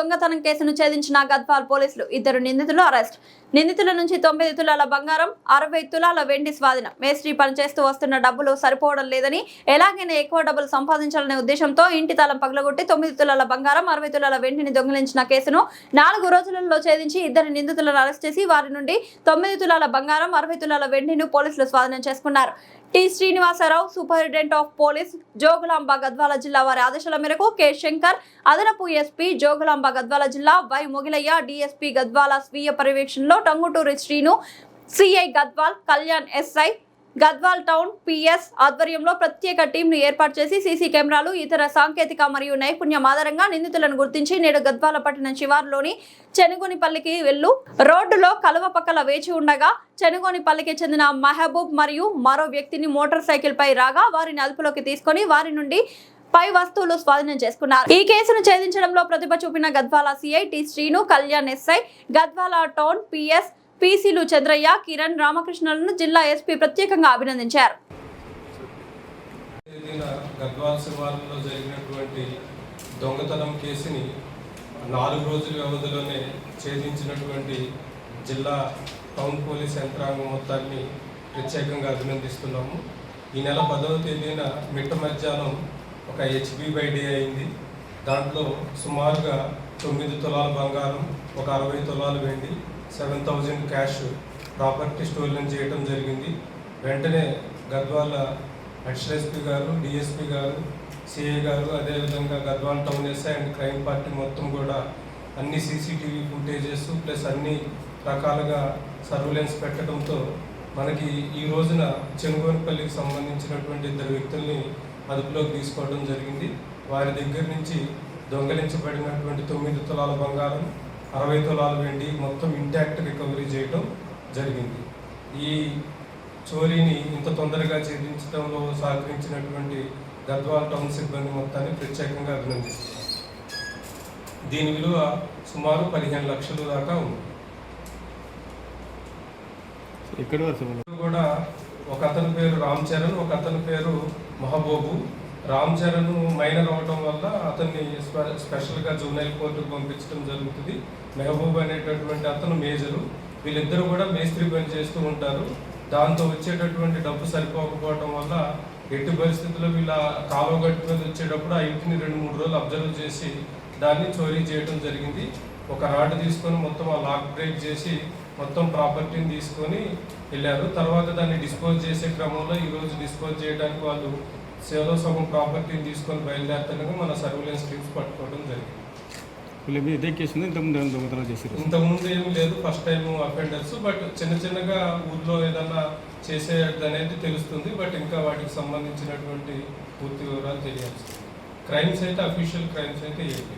దొంగతనం కేసును ఛేదించిన గద్వాల్ పోలీసులు. 2 నిందితులు అరెస్ట్. నిందితుల నుంచి 9 తులాల బంగారం, 60 తులాల వెండి స్వాధీనం. మేస్త్రీ పనిచేస్తూ వస్తున్న డబ్బులు సరిపోవడం లేదని, ఎలాగైనా ఎక్కువ డబ్బులు సంపాదించాలనే ఉద్దేశంతో ఇంటి తాళం పగలగొట్టి 9 తులాల బంగారం, 60 తులాల వెండిని దొంగిలించిన కేసును 4 రోజులలో ఛేదించి 2 నిందితులను అరెస్ట్ చేసి వారి నుండి 9 తులాల బంగారం, 60 తులాల వెండిని పోలీసులు స్వాధీనం చేసుకున్నారు. T Srinivasarao, superintendent of police Jogulamba Gadwal జిల్లా వారి ఆదేశాల మేరకు కె శంకర్, అదనపు ఎస్పీ జోగులాంబ గద్వాల జిల్లా వై మొగిలయ్య, డిఎస్పీ గద్వాల స్వీయ పర్యవేక్షణలో Tanguturi Srinu, CI Gadwal Kalyan, SI Gadwal town PS ఆధ్వర్యంలో ప్రత్యేక టీంను ఏర్పాటు చేసి సీసీ కెమెరాలు, ఇతర సాంకేతిక మరియు నైపుణ్యం ఆధారంగా నిందితులను గుర్తించి నేడు గద్వాల పట్టణం శివారులోని చెనుగోనిపల్లికి వెళ్ళు రోడ్డులో కలువ పక్కల వేచి ఉండగా చెనుగోనిపల్లికి చెందిన మహబూబ్ మరియు మరో వ్యక్తిని మోటార్ సైకిల్ పై రాగా వారిని అదుపులోకి తీసుకొని వారి నుండి పై వస్తువులు స్వాధీనం చేసుకున్నారు. ఈ కేసును ఛేదించడంలో ప్రతిభ చూపిన Gadwal CI T Srinu, Kalyan, SI Gadwal town PS పీసీలు చంద్రయ్య, కిరణ్, రామకృష్ణలను జిల్లా ఎస్పీ ప్రత్యేకంగా అభినందించారు. గద్వాల్ శివారులో జరిగినటువంటి దొంగతనం కేసుని 4 రోజుల వ్యవధిలోనే ఛేదించినటువంటి జిల్లా టౌన్ పోలీస్ యంత్రాంగం మొత్తాన్ని ప్రత్యేకంగా అభినందిస్తున్నాము. ఈ నెల 10వ తేదీన మిట్ట మధ్యాహ్నం ఒక HB/D అయింది. దాంట్లో సుమారుగా 9 తులాల బంగారం, ఒక 60 తులాలు వెండి, 7,000 క్యాష్ ప్రాపర్టీ స్టోలన్ చేయడం జరిగింది. వెంటనే గద్వాల అడిషనల్ ఎస్పీ గారు, డిఎస్పీ గారు, సిఐ గారు, అదేవిధంగా Gadwal town SI and crime party మొత్తం కూడా అన్ని సీసీటీవీ ఫుటేజెస్ ప్లస్ అన్ని రకాలుగా సర్వేలెన్స్ పెట్టడంతో మనకి ఈ రోజున చెనుగోనిపల్లికి సంబంధించినటువంటి 2 వ్యక్తుల్ని అదుపులోకి తీసుకోవడం జరిగింది. వారి దగ్గర నుంచి దొంగలించబడినటువంటి 9 తులాల బంగారం, 60 తులాల వెండి మొత్తం ఇంటాక్ట్ రికవరీ చేయడం జరిగింది. ఈ చోరీని ఇంత తొందరగా ఛేదించడంలో సహకరించినటువంటి గద్వాల్ టౌన్ సిబ్బంది మొత్తాన్ని ప్రత్యేకంగా అభినందిస్తున్నాం. దీని విలువ సుమారు 15 లక్షల దాకా ఉంది. ఇక్కడ కూడా ఒక అతని పేరు రామ్ చరణ్, ఒక అతని పేరు మహబూబు. రామ్ చరణ్ మైనర్ అవడం వల్ల అతన్ని స్పెషల్గా జూనైల్ కోర్టుకు పంపించడం జరుగుతుంది. మెహబూబ్ అనేటటువంటి అతను మేజరు. వీళ్ళిద్దరూ కూడా మేస్త్రి పని చేస్తూ ఉంటారు. దాంతో వచ్చేటటువంటి డబ్బు సరిపోకపోవడం వల్ల ఎట్టి పరిస్థితుల్లో వీళ్ళ కాలువ గట్టు మీద వచ్చేటప్పుడు ఆ ఇంటిని 2-3 రోజులు అబ్జర్వ్ చేసి దాన్ని చోరీ చేయడం జరిగింది. ఒక రాడ్ తీసుకొని మొత్తం ఆ లాక్ బ్రేక్ చేసి మొత్తం ప్రాపర్టీని తీసుకొని వెళ్ళారు. తర్వాత దాన్ని డిస్పోజ్ చేసే క్రమంలో ఈరోజు డిస్పోజ్ చేయడానికి వాళ్ళు సేవలో సగం ప్రాపర్టీని తీసుకొని బయలుదేరుతుండగా మన సర్వేలెన్స్ టీమ్స్ పట్టుకోవడం జరిగింది. ఇంతకుముందు ఏమీ లేదు, ఫస్ట్ టైం అఫెండర్స్. బట్ చిన్నగా ఊర్లో ఏదన్నా చేసేది అనేది తెలుస్తుంది. బట్ ఇంకా వాటికి సంబంధించినటువంటి పూర్తి వివరాలు తెలియాల్సింది. క్రైమ్స్ అయితే అఫీషియల్ క్రైమ్స్ అయితే ఏంటి